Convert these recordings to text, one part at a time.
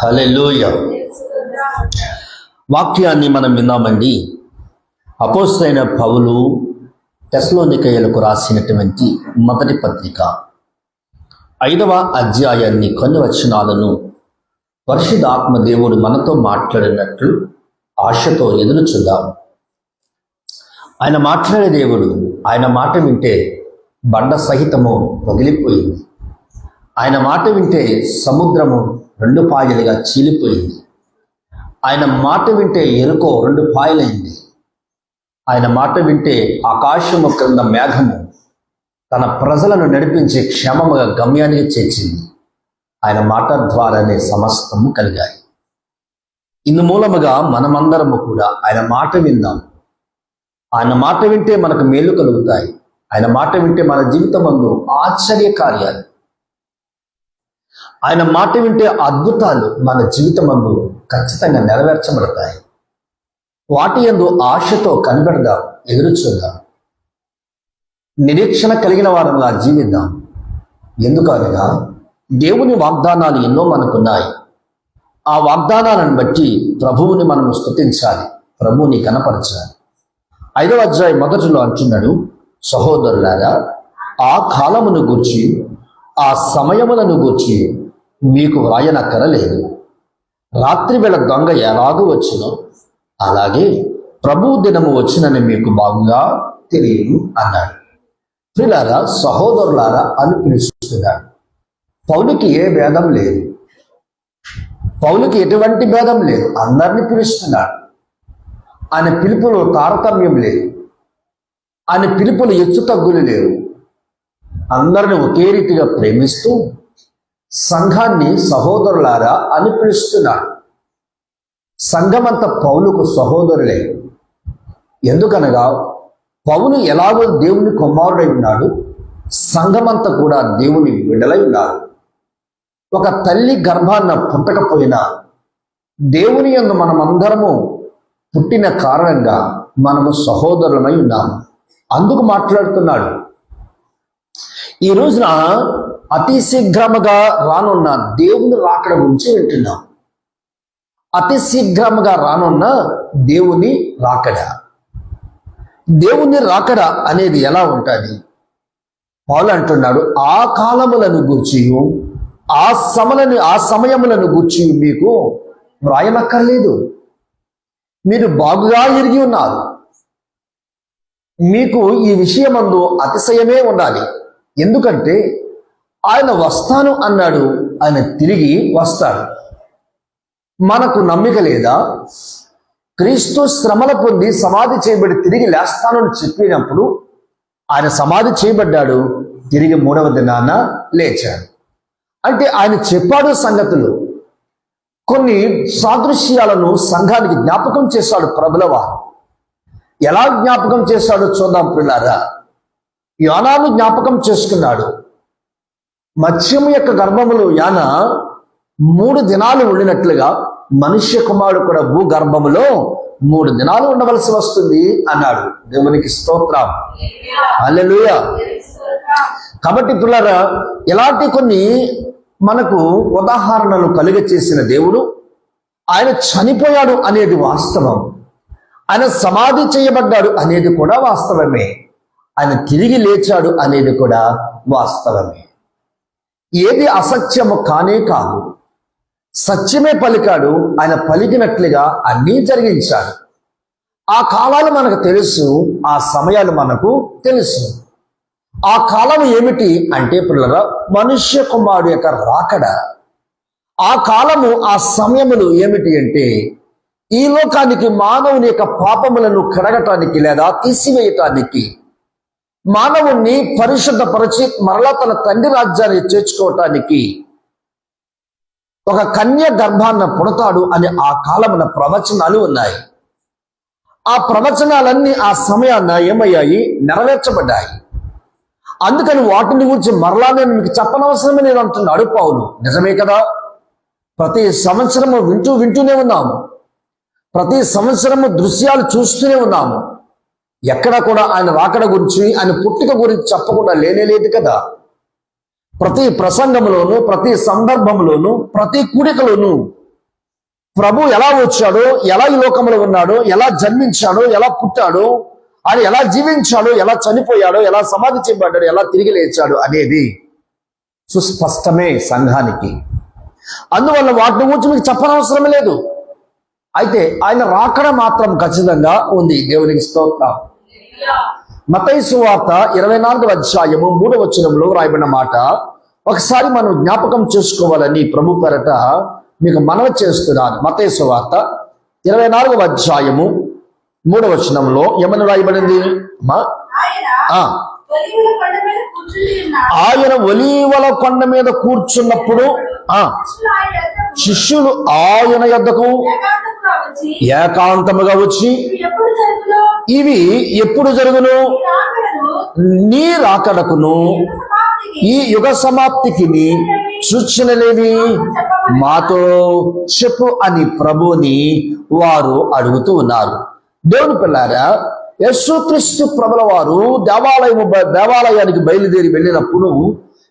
హల్లెలూయా. వాక్యాన్ని మనం విన్నామండి. అపోస్తలుడైన పౌలు తెస్సలోనికయులకు రాసినటువంటి మొదటి పత్రిక 5వ అధ్యాయాన్ని కొన్ని వచనాలను పరిశుద్ధాత్మ దేవుడు మనతో మాట్లాడినట్లు ఆశతో ఎదురు చూద్దాం. ఆయన మాట్లాడే దేవుడు. ఆయన మాట వింటే బండ సహితము పగిలిపోయింది. ఆయన మాట వింటే సముద్రము 2 పాయలుగా చీలిపోయింది. ఆయన మాట వింటే ఎరుకో 2 పాయలైంది. ఆయన మాట వింటే ఆకాశము క్రింద మేఘము తన ప్రజలను నడిపించి క్షేమముగా గమ్యానికి చేర్చింది. ఆయన మాట ద్వారానే సమస్తము కలిగాయి. ఇందు మూలముగా మనమందరము కూడా ఆయన మాట విందాం. ఆయన మాట వింటే మనకు మేలు కలుగుతాయి. ఆయన మాట వింటే మన జీవితమందు ఆశ్చర్య కార్యాలు, ఆయన మాట వింటే అద్భుతాలు మన జీవితమందు ఖచ్చితంగా నెరవేర్చబడతాయి. వాటి యందు ఆశతో కనిపెడదాం, ఎదురు చూద్దాం, నిరీక్షణ కలిగిన వారంగా జీవిద్దాం. ఎందుకనగా దేవుని వాగ్దానాలు ఎన్నో మనకున్నాయి. ఆ వాగ్దానాలను బట్టి ప్రభువుని మనము స్తుతించాలి, ప్రభువుని కనపరచాలి. 5వ అధ్యాయం మొదటిలో అంటున్నాడు, సహోదరులారా, ఆ కాలమును గూర్చి ఆ సమయములను గూర్చి మీకు వ్రాయనక్కరలేదు. రాత్రి వేళ దొంగ ఎలాగూ వచ్చినో అలాగే ప్రభు దినము వచ్చినని మీకు బాగుగా తెలియదు అన్నాడు. ప్రియులారా, సహోదరులారా అని పిలుస్తున్నాడు. పౌలుకి ఏ భేదం లేదు. పౌలుకి ఎటువంటి భేదం లేదు. అందరినీ పిలుస్తున్నాడు. ఆయన పిలుపులో తారతమ్యం లేదు. ఆయన పిలుపులు హెచ్చు తగ్గులు లేవు. అందరిని ఒకే రీతిగా ప్రేమిస్తూ సంఘాన్ని సహోదరులారా అని పిలుస్తున్నాడు. సంఘమంతా పౌలుకు సహోదరులే. ఎందుకనగా పౌలు ఎలాగో దేవుని కుమారుడై ఉన్నాడు, సంఘమంతా కూడా దేవుని బిడ్డలై ఉన్నారు. ఒక తల్లి గర్భాన్న పుట్టకపోయినా దేవుని యందు మనమందరము పుట్టిన కారణంగా మనము సహోదరులమై ఉన్నాము. అందుకు మాట్లాడుతున్నాడు. ఈ రోజున అతి శీఘ్రముగా రానున్న దేవుని రాకడ గురించి వింటున్నాం. అతి శీఘ్రముగా రానున్న దేవుని రాకడ. దేవుని రాకడ అనేది ఎలా ఉంటుంది? పౌలు అంటున్నాడు, ఆ కాలములను గూర్చి ఆ సమయములను గూర్చి మీకు వ్రాయనక్కర్లేదు. మీరు బాగుగా ఎరిగి ఉన్నారు. మీకు ఈ విషయమందు అతిశయమే ఉండాలి. ఎందుకంటే ఆయన వస్తాను అన్నాడు, ఆయన తిరిగి వస్తాడు. మనకు నమ్మిక లేదా? క్రీస్తు శ్రమల పొంది సమాధి చేయబడి తిరిగి లేస్తానని చెప్పినప్పుడు ఆయన సమాధి చేయబడ్డాడు, తిరిగి 3వ దినాన లేచాడు. అంటే ఆయన చెప్పాడు సంగతులు. కొన్ని సాదృశ్యాలను సంఘానికి జ్ఞాపకం చేశాడు ప్రభులవారు. ఎలా జ్ఞాపకం చేశాడో చూద్దాం ప్రియులారా. యోనాను జ్ఞాపకం చేసుకున్నాడు. మత్స్యము యొక్క గర్భములో యాన 3 దినాలు ఉండినట్లుగా మనుష్య కుమారుడు కూడా భూగర్భములో 3 దినాలు ఉండవలసి వస్తుంది అన్నాడు. దేవునికి స్తోత్రం, హల్లెలూయా. కాబట్టి పిల్లరా, ఇలాంటి కొన్ని మనకు ఉదాహరణలు కలుగ చేసిన దేవుడు, ఆయన చనిపోయాడు అనేది వాస్తవం, ఆయన సమాధి చేయబడ్డాడు అనేది కూడా వాస్తవమే, ఆయన తిరిగి లేచాడు అనేది కూడా వాస్తవమే. ఏది అసత్యము కానే కాదు, సత్యమే పలికాడు. ఆయన పలికినట్లుగా అన్నీ జరిగించాడు. ఆ కాలాలు మనకు తెలుసు, ఆ సమయాలు మనకు తెలుసు. ఆ కాలం ఏమిటి అంటే పిల్లరా, మనుష్య కుమారుడు యొక్క రాకడ. ఆ కాలము, ఆ సమయములు ఏమిటి అంటే ఈ లోకానికి మానవుని యొక్క పాపములను కడగటానికి లేదా తీసివేయటానికి, మానవుణ్ణి పరిశుద్ధపరిచి మరలా తన తండ్రి రాజ్యాన్ని చేర్చుకోవటానికి ఒక కన్య గర్భాన్న పుడతాడు అని ఆ కాలమున ప్రవచనాలు ఉన్నాయి. ఆ ప్రవచనాలన్నీ ఆ సమయాన్న ఏమయ్యాయి? నెరవేర్చబడ్డాయి. అందుకని వాటిని గురించి మరలా నేను మీకు చెప్పనవసరమే లేదు అంటున్నాడు పౌలు. నిజమే కదా. ప్రతి సంవత్సరము వింటూనే ఉన్నాము. ప్రతి సంవత్సరము దృశ్యాలు చూస్తూనే ఉన్నాము. ఎక్కడ కూడా ఆయన రాకడ గురించి, ఆయన పుట్టుక గురించి చెప్పకుండా లేనేలేదు కదా. ప్రతి ప్రసంగంలోనూ, ప్రతి సందర్భంలోనూ, ప్రతి కూడికలోనూ ప్రభు ఎలా వచ్చాడో, ఎలా ఈ లోకంలో ఉన్నాడో, ఎలా జన్మించాడో, ఎలా పుట్టాడో, ఆయన ఎలా జీవించాడో, ఎలా చనిపోయాడో, ఎలా సమాధి చేయబడ్డాడో, ఎలా తిరిగి లేచాడు అనేది సుస్పష్టమే సంఘానికి. అందువల్ల వాటిని గురించి మీకు చెప్పనవసరం లేదు. అయితే ఆయన రాకడ మాత్రం ఖచ్చితంగా ఉంది. దేవునికి స్తోత్రం. మత్తయి సువార్త 24వ అధ్యాయము 3వ వచనంలో రాయబడిన మాట ఒకసారి మనం జ్ఞాపకం చేసుకోవాలని ప్రభు పేరట మీకు మనవి చేస్తున్నాను. మత్తయి సువార్త 24వ అధ్యాయము 3వ వచనంలో ఏమని రాయబడింది? ఆయన ఒలీవల కొండ మీద కూర్చున్నప్పుడు శిష్యులు ఆయన యొద్దకు ఏకాంతముగా వచ్చి, ఇవి ఎప్పుడు జరుగును? నీ రాకడకును ఈ యుగ సమాప్తికి సూచనలేవి మాతో చెప్పు అని ప్రభుని వారు అడుగుతూ ఉన్నారు. దేవుని పిల్లారా, యేసుక్రీస్తు ప్రభుల వారు దేవాలయానికి బయలుదేరి వెళ్ళినప్పుడు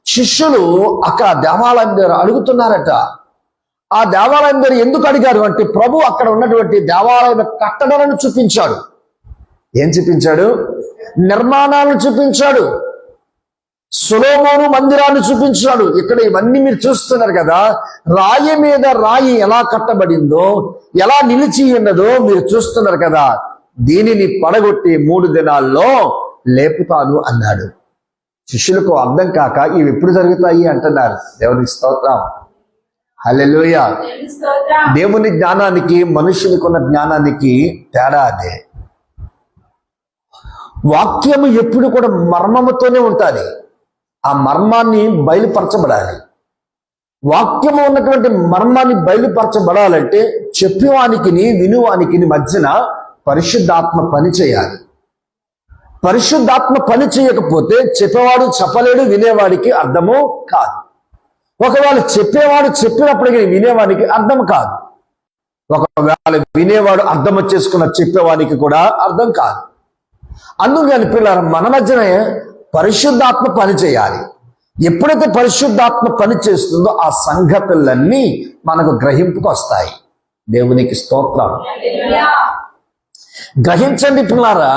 శిష్యులు అక్కడ దేవాలయం దగ్గర అడుగుతున్నారట. ఆ దేవాలయం దగ్గర ఎందుకు అడిగారు అంటే, ప్రభు అక్కడ ఉన్నటువంటి దేవాలయం కట్టడాలను చూపించాడు. ఏం చూపించాడు? నిర్మాణాలను చూపించాడు. సొలొమోను మందిరాన్ని చూపించాడు. ఇక్కడ ఇవన్నీ మీరు చూస్తున్నారు కదా. రాయి మీద రాయి ఎలా కట్టబడిందో, ఎలా నిలిచి ఉన్నదో మీరు చూస్తున్నారు కదా. దీనిని పడగొట్టి 3 దినాల్లో లేపుతాను అన్నాడు. శిష్యులకు అర్థం కాక ఇవి ఎప్పుడు జరుగుతాయి అంటున్నారు. దేవునికి స్తోత్రం. హల్లెలూయా. దేవుని జ్ఞానానికి మనుషునికి ఉన్న జ్ఞానానికి తేడా అదే. వాక్యము ఎప్పుడు కూడా మర్మముతోనే ఉంటుంది. ఆ మర్మాన్ని బయలుపరచబడాలి. వాక్యము ఉన్నటువంటి మర్మాన్ని బయలుపరచబడాలంటే చెప్పేవానికి వినువానికి మధ్యన పరిశుద్ధాత్మ పని చేయాలి. పరిశుద్ధాత్మ పని చేయకపోతే చెప్పేవాడు చెప్పలేడు, వినేవాడికి అర్థము కాదు. ఒకవేళ చెప్పేవాడు చెప్పినప్పటికీ వినేవానికి అర్థం కాదు. ఒకవేళ వినేవాడు అర్థం చేసుకున్న చెప్పేవానికి కూడా అర్థం కాదు. అందుకని పిల్లలు మన మధ్యనే పరిశుద్ధాత్మ పని చేయాలి. ఎప్పుడైతే పరిశుద్ధాత్మ పని చేస్తుందో ఆ సంగతులన్నీ మనకు గ్రహింపుకు వస్తాయి. దేవునికి స్తోత్రం. గ్రహించండి పిల్లారా,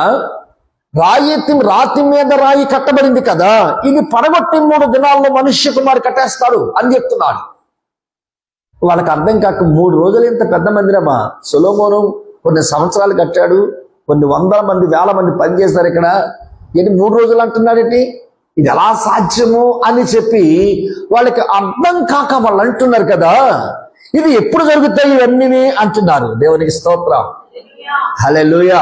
రాతి మీద రాయి కట్టబడింది కదా, ఇది పడగొట్టి 3 దినాల్లో మనుష్య కుమారు కట్టేస్తాడు అని చెప్తున్నాడు. వాళ్ళకి అర్థం కాక 3 రోజులు ఇంత పెద్ద మందిరమా? సొలొమోను కొన్ని సంవత్సరాలు కట్టాడు, కొన్ని 100 మంది 1000 మంది పనిచేస్తారు. ఇక్కడ ఏంటి 3 రోజులు అంటున్నాడేంటి? ఇది ఎలా సాధ్యము అని చెప్పి వాళ్ళకి అర్థం కాక వాళ్ళు అంటున్నారు కదా, ఇది ఎప్పుడు జరుగుతాయి ఇవన్నీ అంటున్నారు. దేవునికి స్తోత్రం. హల్లెలూయా.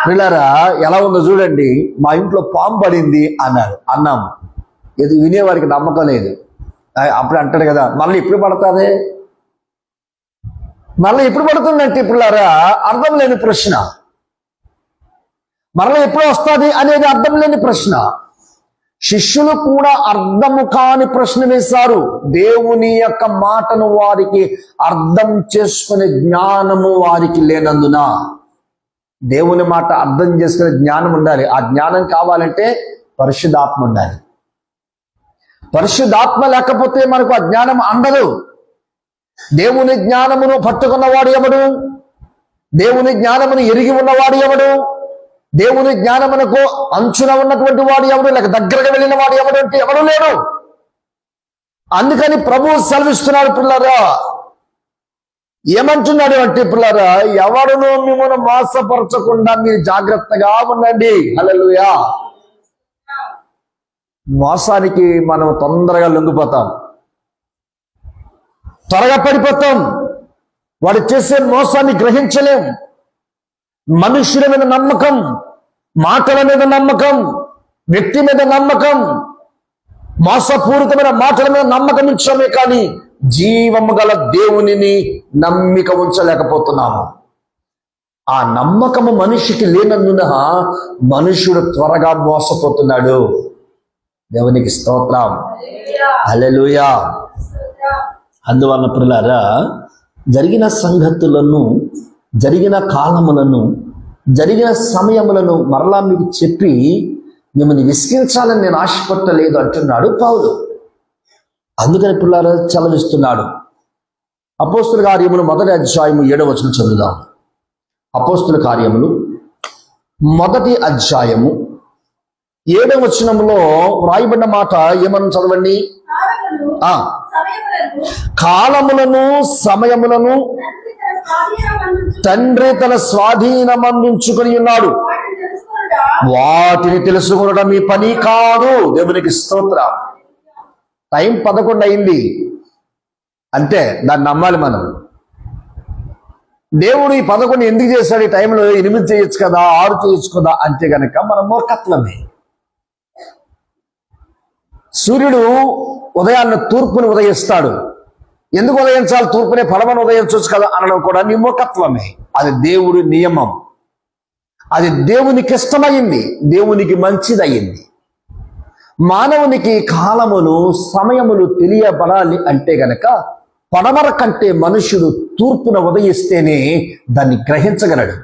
పిల్లరా, ఎలా ఉందో చూడండి. మా ఇంట్లో పాము పడింది అన్నాము. ఇది వినేవాడికి నమ్మకం లేదు. అప్పుడు అంటాడు కదా, మళ్ళీ ఎప్పుడు పడతాదే, మళ్ళీ ఎప్పుడు పడుతుందంటే పిల్లరా అర్థం లేని ప్రశ్న. మరలా ఎప్పుడు వస్తుంది అనేది అర్థం లేని ప్రశ్న. శిష్యులు కూడా అర్థము కాని ప్రశ్న వేశారు. దేవుని యొక్క మాటను వారికి అర్థం చేసుకునే జ్ఞానము వారికి లేనందున, దేవుని మాట అర్థం చేసుకునే జ్ఞానం ఉండాలి. ఆ జ్ఞానం కావాలంటే పరిశుద్ధాత్మ ఉండాలి. పరిశుద్ధాత్మ లేకపోతే మనకు ఆ జ్ఞానం అందదు. దేవుని జ్ఞానమును పట్టుకున్నవాడు ఎవడు? దేవుని జ్ఞానమును ఎరిగి ఉన్నవాడు ఎవడు? దేవుని జ్ఞానమునకు అంచున ఉన్నటువంటి వాడు ఎవడు? లేక దగ్గరగా వెళ్ళిన వాడు ఎవడు అంటే ఎవడు లేడు. అందుకని ప్రభువు సెలవిస్తున్నాడు పిల్లరా. ఏమంటున్నాడు అంటే పిల్లరా, ఎవడును మిమ్మల్ని మోసపరచకుండా మీరు జాగ్రత్తగా ఉండండి. హల్లెలూయా. మోసానికి మనం తొందరగా లొంగిపోతాం, త్వరగా పడిపోతాం. వాడు చేసే మోసాన్ని గ్రహించలేం. మనుషుల మీద నమ్మకం, మాటల మీద నమ్మకం, వ్యక్తి మీద నమ్మకం, మోసపూరితమైన మాటల మీద నమ్మకం ఉంచామే కానీ జీవము గల దేవునిని నమ్మిక ఉంచలేకపోతున్నాము. ఆ నమ్మకము మనిషికి లేనందున మనుషుడు త్వరగా మోసపోతున్నాడు. దేవునికి స్తోత్రం. హల్లెలూయా. అందువలన ప్రియులారా, జరిగిన సంగతులను, జరిగిన కాలములను, జరిగిన సమయములను మరలా మీకు చెప్పి మిమ్మల్ని విసిగించాలని నేను ఆశపట్టలేదు అంటున్నాడు పౌలు. అందుకని పిల్లలు చలవిస్తున్నాడు. అపోస్తుల కార్యములు 1వ అధ్యాయము 7వ వచనం చదువుదాం. అపోస్తుల కార్యములు 1వ అధ్యాయము 7వ వచనంలో వ్రాయబడిన మాట ఏమని చదవండి. కాలములను సమయములను తండ్రి తన స్వాధీనమందుంచుకొని ఉన్నాడు, వాటిని తెలుసుకొనడం మీ పని కాదు. దేవునికి స్తోత్రం. టైం 11 అయింది అంతే, దాన్ని నమ్మాలి మనం. దేవుడు ఈ 11 ఎందుకు చేశాడు? ఈ టైంలో 8 చేయొచ్చు కదా, 6 చేయొచ్చు కదా అంటే గనక మన మూర్ఖత్వమే. సూర్యుడు ఉదయాన్న తూర్పుని ఉదయిస్తాడు. ఎందుకు ఉదయించాలి? తూర్పునే పడమని ఉదయించవచ్చు కదా అనడం కూడా నీ మూర్ఖత్వమే. అది దేవుడి నియమం, అది దేవునికి ఇష్టమైంది, దేవునికి మంచిదయ్యింది. మానవునికి కాలములు సమయములు తెలియబడాలి అంటే గనక పడమర కంటే మనుషుడు తూర్పున ఉదయిస్తేనే దాన్ని గ్రహించగలడు.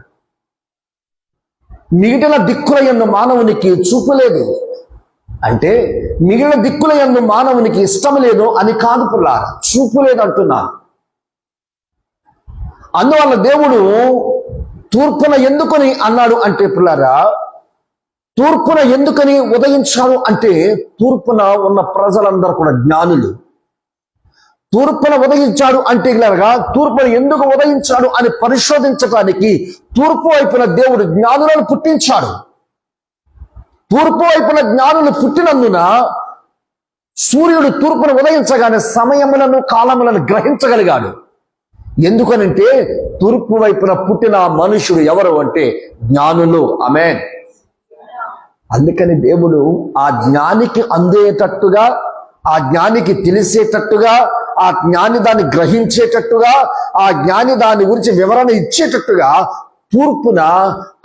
మిగిలిన దిక్కుల యందు మానవునికి చూపు లేదు అంటే మిగిలిన దిక్కుల యందు మానవునికి ఇష్టం లేదు అని కాదు పిల్లారా, చూపు లేదు అంటున్నాను. అందువల్ల దేవుడు తూర్పున ఎందుకని అన్నాడు అంటే పిల్లారా, తూర్పున ఎందుకని ఉదయించాడు అంటే తూర్పున ఉన్న ప్రజలందరూ కూడా జ్ఞానులు. తూర్పున ఉదయించాడు అంటే ఇలాగా తూర్పున ఎందుకు ఉదయించాడు అని పరిశోధించడానికి తూర్పు వైపున దేవుడు జ్ఞానులను పుట్టించాడు. తూర్పు వైపున జ్ఞానులు పుట్టినందున సూర్యుడు తూర్పున ఉదయించగానే సమయములను కాలములను గ్రహించగలిగాడు. ఎందుకనంటే తూర్పు వైపున పుట్టిన మనుషుడు ఎవరు అంటే జ్ఞానులు. ఆమేన్. అందుకని దేవుడు ఆ జ్ఞానికి అందేటట్టుగా, ఆ జ్ఞానికి తెలిసేటట్టుగా, ఆ జ్ఞాని దాన్ని గ్రహించేటట్టుగా, ఆ జ్ఞాని దాని గురించి వివరణ ఇచ్చేటట్టుగా తూర్పున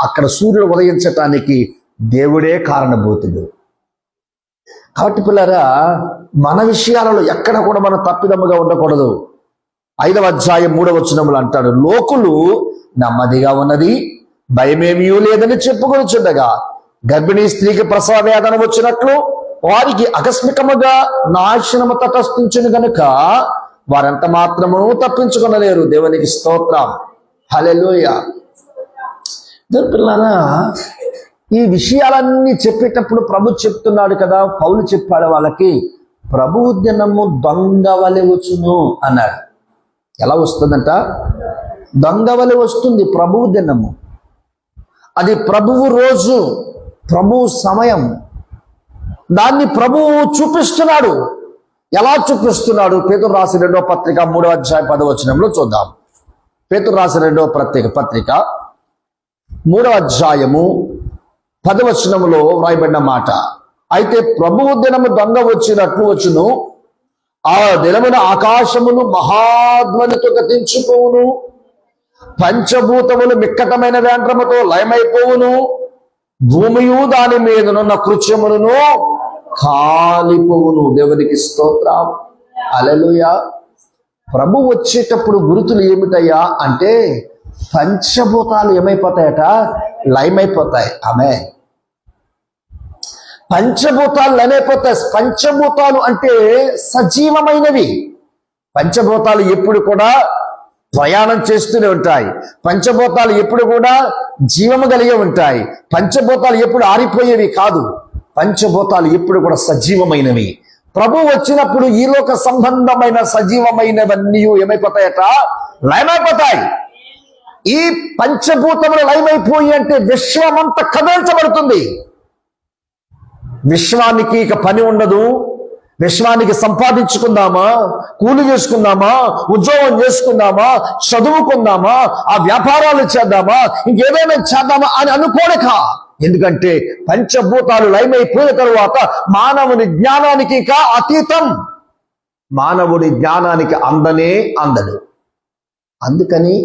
అక్కడ సూర్యుడు ఉదయించటానికి దేవుడే కారణభూతుడు. కాబట్టి పిల్లరా, మన విషయాలలో ఎక్కడ కూడా మనం తప్పిదమ్ముగా ఉండకూడదు. 5వ అధ్యాయం 3వ వచనములు అంటాడు, లోకులు నెమ్మదిగా ఉన్నది భయమేమీ లేదని చెప్పుకొనిచుండగా గర్భిణీ స్త్రీకి ప్రసవ వేదన వచ్చినట్లు వారికి ఆకస్మికముగా నాశనము తటస్థించును గనుక వారెంత మాత్రము తప్పించుకొనలేరు. దేవునికి స్తోత్రం. హల్లెలూయా. పిల్లరా, ఈ విషయాలన్నీ చెప్పేటప్పుడు ప్రభు చెప్తున్నాడు కదా, పౌలు చెప్పాడు వాళ్ళకి, ప్రభువు దినము దొంగ వలె వచ్చును అన్నాడు. ఎలా వస్తుందంట? దొంగ వలె వస్తుంది ప్రభువు దినము. అది ప్రభువు రోజు, ప్రభువు సమయం. దాన్ని ప్రభువు చూపిస్తున్నాడు. ఎలా చూపిస్తున్నాడు? పేతురు రాసిన 2వ పత్రిక 3వ అధ్యాయం 10వ వచనంలో చూద్దాం. పేతురు రాసిన 2వ పత్రిక 3వ అధ్యాయము 10వ వచనములో వ్రాయబడిన మాట, అయితే ప్రభువు దినము దొంగ వచ్చినట్లు వచ్చును, ఆ దినమున ఆకాశమును మహాధ్వనితో గతించిపోవును, పంచభూతములు మిక్కటమైన వేండ్రముతో లయమైపోవును, భూమియు దాని మీదనున్న కృత్యములను కాలిపోవును. దేవునికి స్తోత్రం. హల్లెలూయా. ప్రభు వచ్చేటప్పుడు గుర్తులు ఏమిటయ్యా అంటే పంచభూతాలు ఏమైపోతాయట? లయమైపోతాయి. ఆమేన్. పంచభూతాలు లయమైపోతాయి. పంచభూతాలు అంటే సజీవమైనవి. పంచభూతాలు ఎప్పుడు కూడా ప్రయాణం చేస్తూనే ఉంటాయి. పంచభూతాలు ఎప్పుడు కూడా జీవము కలిగి ఉంటాయి. పంచభూతాలు ఎప్పుడు ఆరిపోయేవి కాదు. పంచభూతాలు ఎప్పుడు కూడా సజీవమైనవి. ప్రభు వచ్చినప్పుడు ఈ లోక సంబంధమైన సజీవమైనవన్నీ ఏమైపోతాయట? లయమైపోతాయి. ఈ పంచభూతములు లయమైపోయి అంటే విశ్వమంతా కదల్చబడుతుంది. విశ్వానికి ఇక పని ఉండదు. విశ్వానికి సంపాదించుకుందామా, కూలి చేసుకుందామా, ఉద్యోగం చేసుకుందామా, చదువుకుందామా, ఆ వ్యాపారాలు చేద్దామా, ఇంకేదైనా చేద్దామా అని అనుకోడక. ఎందుకంటే పంచభూతాలు లయమైపోయిన తరువాత మానవుని జ్ఞానానికి ఇక అతీతం. మానవుడి జ్ఞానానికి అందడు. అందుకని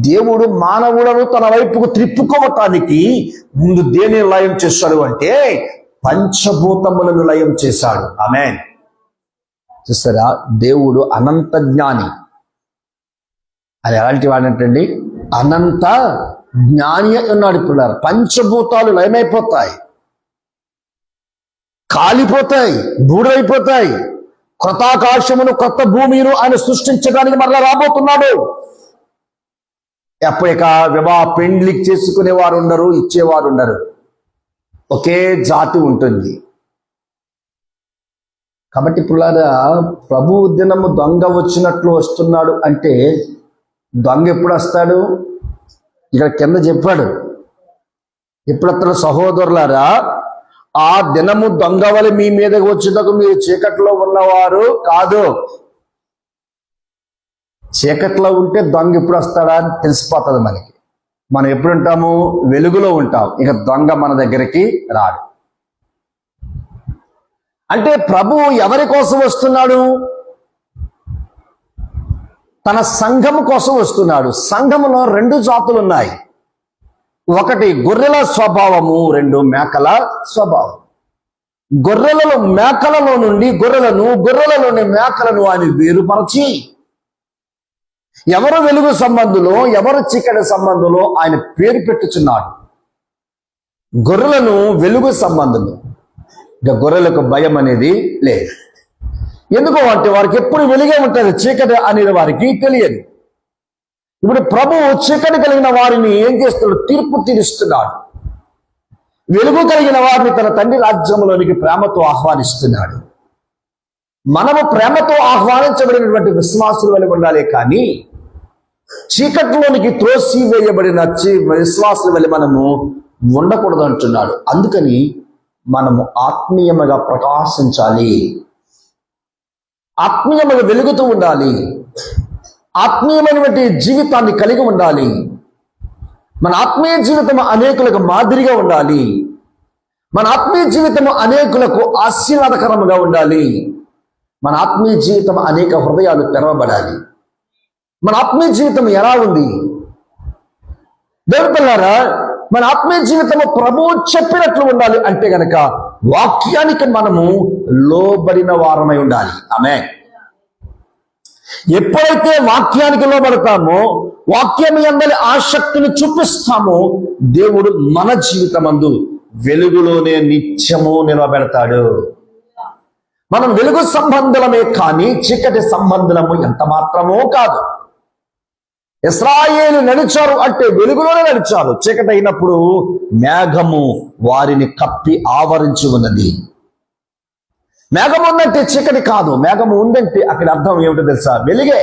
దేవుడు మానవులను తన వైపుకు త్రిప్పుకోవటానికి ముందు దేని లయం చేశాడు అంటే పంచభూతములను లయం చేశాడు. ఆమేన్. చూసారా, దేవుడు అనంత జ్ఞాని. అది ఎలాంటి వాడంటండి? అనంత జ్ఞాని ఉన్నాడు. ఇప్పుడు పంచభూతాలు లయమైపోతాయి, కాలిపోతాయి, బూడైపోతాయి, క్రొత్త ఆకాశమును క్రొత్త భూమిను ఆయన సృష్టించడానికి మరలా రాబోతున్నాడు. ఎప్పటిక పెండ్లి చేసుకునేవారు ఉండరు, ఇచ్చేవారు ఉండరు. ఒకే జాతి ఉంటుంది. కాబట్టి పుల్లారా, ప్రభు దినము దొంగ వచ్చినట్లు వస్తున్నాడు అంటే దొంగ ఎప్పుడు వస్తాడు? ఇక్కడ కింద చెప్పాడు. ఎప్పుడత్తడు? సహోదరులారా, ఆ దినము దొంగ వలె మీ మీదకి వచ్చేటకు మీరు చీకట్లో ఉన్నవారు కాదు. చీకట్లో ఉంటే దొంగ ఎప్పుడు వస్తాడా అని తెలిసిపోతుంది మనకి. మనం ఎప్పుడు ఉంటాము? వెలుగులో ఉంటాం. ఇక దొంగ మన దగ్గరికి రాడు. అంటే ప్రభు ఎవరి కోసం వస్తున్నాడు? తన సంఘము కోసం వస్తున్నాడు. సంఘములో 2 జాతులు ఉన్నాయి. ఒకటి గొర్రెల స్వభావము, 2 మేకల స్వభావం. గొర్రెలలో మేకలలో నుండి గొర్రెలలోని మేకలను ఆయన వేరుపరచి ఎవరు వెలుగు సంబంధులో ఎవరు చీకటి సంబంధులో ఆయన పేరు పెట్టుచున్నాడు. గొర్రెలను వెలుగు సంబంధులు. ఇక గొర్రెలకు భయం అనేది లేదు. ఎందుకో అంటే వారికి ఎప్పుడు వెలుగే ఉంటుంది, చీకటి అనేది వారికి తెలియదు. ఇప్పుడు ప్రభువు చీకటి కలిగిన వారిని ఏం చేస్తున్నాడు? తీర్పు తీరుస్తున్నాడు. వెలుగు కలిగిన వారిని తన తండ్రి రాజ్యంలోనికి ప్రేమతో ఆహ్వానిస్తున్నాడు. మనము ప్రేమతో ఆహ్వానించబడినటువంటి విశ్వాసులు వలె ఉండాలి, కానీ చీకటిలోనికి త్రోసి వేయబడిన విశ్వాసుల వలె మనము ఉండకూడదు అంటున్నాడు. అందుకని మనము ఆత్మీయముగా ప్రకాశించాలి, ఆత్మీయముగా వెలుగుతూ ఉండాలి, ఆత్మీయమైనటువంటి జీవితాన్ని కలిగి ఉండాలి. మన ఆత్మీయ జీవితం అనేకులకు మాదిరిగా ఉండాలి. మన ఆత్మీయ జీవితం అనేకులకు ఆశీర్వాదకరముగా ఉండాలి. మన ఆత్మీయ జీవితం అనేక హృదయాలు తెరవబడాలి. మన ఆత్మీయ జీవితం ఎలా ఉంది? దేవుని పిల్లారా, మన ఆత్మీయ జీవితము ప్రభువు చెప్పినట్లు ఉండాలి అంటే గనక వాక్యానికి మనము లోబడిన వారమై ఉండాలి. ఆమేన్. ఎప్పుడైతే వాక్యానికి లోబడతామో, వాక్యం యందలి ఆసక్తిని చూపిస్తామో, దేవుడు మన జీవితమందు వెలుగులోనే నిత్యము నిలబెడతాడు. మనం వెలుగు సంబంధులమే కానీ చీకటి సంబంధులము ఎంత మాత్రమో కాదు. ఇశ్రాయేలు నడిచారు అంటే వెలుగులోనే నడిచారు. చీకటి అయినప్పుడు మేఘము వారిని కప్పి ఆవరించి ఉన్నది. మేఘం ఉందంటే చీకటి కాదు, మేఘము ఉందంటే అక్కడ అర్థం ఏమిటో తెలుసా? వెలుగే.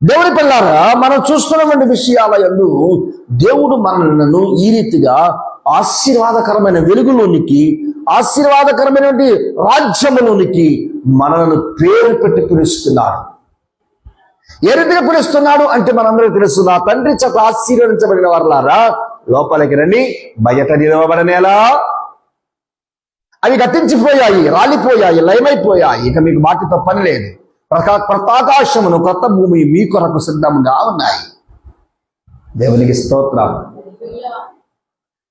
దేవుని పిల్లారా, మనం చూస్తున్నటువంటి విషయాల యందు దేవుడు మనలను ఈ రీతిగా ఆశీర్వాదకరమైన వెలుగులోనికి, ఆశీర్వాదకరమైనటువంటి రాజ్యములోనికి మనలను పేరు పెట్టి పిలుస్తున్నాడు. ఏ రీతిగా పిలుస్తున్నాడు అంటే మనందరూ తెలుసు. నా తండ్రి చేత ఆశీర్వదించబడిన వారలారా లోపలికి రండి, బయట నిలవబడనేలా. అవి గతించిపోయాయి, రాలిపోయాయి, లయమైపోయాయి. ఇక మీకు వాటితో పని లేదు. కొత్త ఆకాశమును క్రొత్త భూమి మీ కొరకు సిద్ధంగా ఉన్నాయి. దేవునికి స్తోత్రం.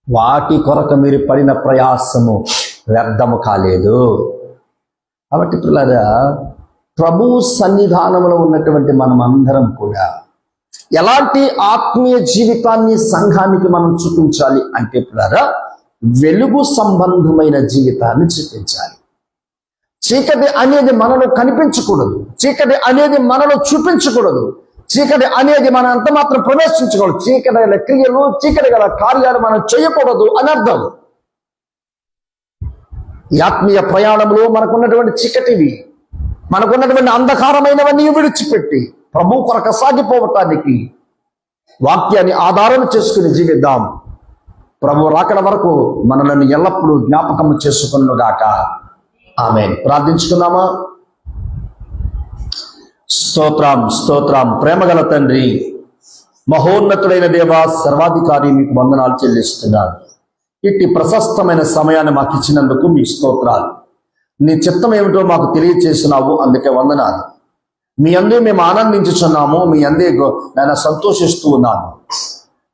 వాటి కొరకు మీరు పడిన ప్రయాసము వ్యర్థము కాలేదు. కాబట్టి పిల్లరా, ప్రభు సన్నిధానంలో ఉన్నటువంటి మనం అందరం కూడా ఎలాంటి ఆత్మీయ జీవితాన్ని సంఘానికి మనం చూపించాలి అంటే పిల్లరా, వెలుగు సంబంధమైన జీవితాన్ని చూపించాలి. చీకటి అనేది మనలో కనిపించకూడదు, చీకటి అనేది మనలో చూపించకూడదు, చీకటి అనేది మనం అంత మాత్రం ప్రవేశించకూడదు. చీకటి గల క్రియలు, చీకటి గల కార్యాలు మనం చేయకూడదు అని అర్థం. ఈ ఆత్మీయ ప్రయాణంలో మనకున్నటువంటి చీకటివి, మనకున్నటువంటి అంధకారమైనవన్నీ విడిచిపెట్టి ప్రభు కొరకు సాగిపోవటానికి వాక్యాన్ని ఆధారం చేసుకుని జీవిద్దాం. ప్రభు రాకడ వరకు మనల్ని ఎల్లప్పుడూ జ్ఞాపకం చేసుకున్నగాక. ఆమేన్. ప్రార్థించుకుందామా? స్తోత్రం, స్తోత్రం. ప్రేమగల తండ్రి, మహోన్నతుడైన దేవ, సర్వాధికారి, మీకు వందనాలు చెల్లిస్తున్నాను. ఇట్టి ప్రశస్తమైన సమయాన్ని మాకు ఇచ్చినందుకు మీ స్తోత్రాలు. నీ చిత్తం ఏమిటో మాకు తెలియచేస్తున్నావు, అందుకే వందనాలు. మీ అందే మేము ఆనందించుచున్నాము, మీ అందే నాయన సంతోషిస్తూ ఉన్నాము.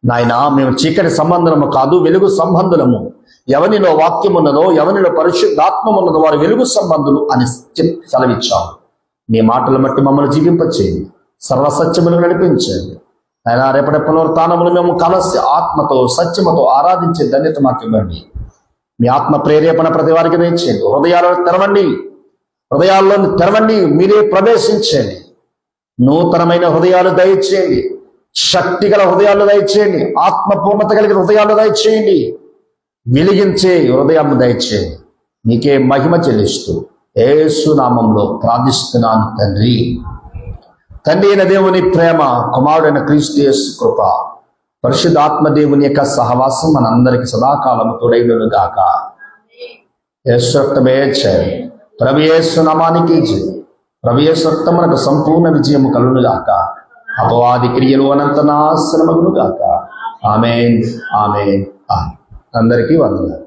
నాయన, మేము చీకటి సంబంధము కాదు, వెలుగు సంబంధులము. ఎవరిలో వాక్యం ఉన్నదో, ఎవరిలో పరిశుద్ధాత్మ ఉన్నదో వారు వెలుగు సంబంధులు అని సెలవిచ్చాము. నీ మాటలు బట్టి మమ్మల్ని జీవింపచేయండి, సర్వసత్యములు నడిపించండి. ఆయన రేపటి పునరుత్థానములు మేము కలసి ఆత్మతో సత్యముతో ఆరాధించే ధన్యత మాకు ఇవ్వండి. మీ ఆత్మ ప్రేరేపణ ప్రతి వారికి దయచేయండి. హృదయాలను తెరవండి. హృదయాల్లోని తెరవండి, మీరే ప్రవేశించండి. నూతనమైన హృదయాలు దయచేయండి, శక్తి గల హృదయాలు దయచేయండి, ఆత్మపూర్ణత కలిగిన హృదయాలు దయచేయండి, వెలిగించే హృదయాన్ని దయచేయండి. నీకే మహిమ చెల్లిస్తూ యేసు నామంలో ప్రార్థిస్తున్నాను తండ్రి. తండ్రి అయిన దేవుని ప్రేమ, కుమారుడైన క్రీస్తు యేసు కృప, పరిశుద్ధాత్మ దేవుని యొక్క సహవాసం మనందరికి సదాకాలం తోడైనను గాక. యేసు రక్తమే జయం. ప్రభు యేసు నామానికి జయం. ప్రభు యేసు రక్తం మనకు సంపూర్ణ విజయము కలుగును గాక. అపవాది క్రియలు అనంత నాశనమగును గాక. ఆమేన్, ఆమేన్, ఆమేన్. అందరికీ వందనాలు.